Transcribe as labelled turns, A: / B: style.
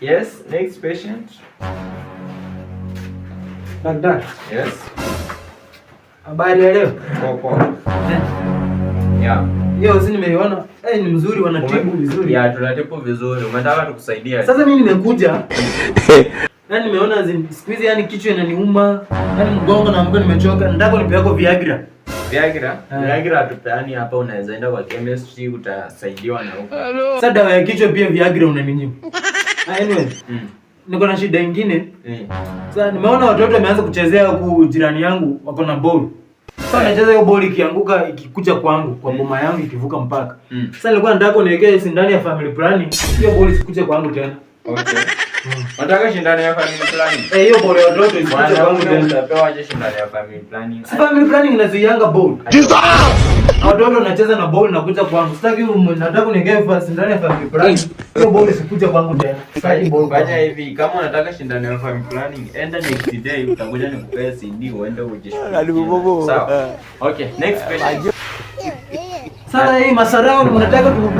A: Yes, next patient.
B: Daktari.
A: Yes.
B: Habari ya leo?
A: Poa. Yeah.
B: Hiyo si nimeiona. Ni mzuri, wanatibu vizuri.
A: Yeah, tunatibu vizuri. Umetaka tukusaidia.
B: Sasa mimi nimekuja. Nimeona siku hizi kichwa inaniuma, mgongo na mgongo nimechoka. Nataka nipe yako Viagra.
A: Viagra? Viagra tupeani hapa, unaweza enda kwa chemistry utasaidiwa na huko.
B: Sasa dawa ya kichwa pia Viagra unaninyima. Anyway. Niko na shida nyingine. Sasa nimeona watoto wameanza kuchezea huku jirani yangu wako na ball. Sasa anacheza hiyo ball ikianguka ikikuja kwangu kwa boma yangu ikivuka mpaka. Sasa nilikuwa nataka niwekee sindano ya family planning, hiyo ball isikuje kwangu tena.
A: Okay. Nataka shindano ya family planning.
B: Hiyo ball ya watoto isikuje kwangu tena.
A: Utapewa aje shindano ya family planning?
B: Si family planning inazuianga ball. Watoto wanacheza na ball na kuja kwangu. Sitaki nataka niwekee sindano ya family planning. Hiyo ball isikuje kwangu tena. Sitaki ball.
A: Fanya hivi, kama unataka shindano ya family planning, enda next day utakuja nikupea CD uende ujishughulikie. Sawa. Okay, next patient.
B: Sasa hii masarau unataka tu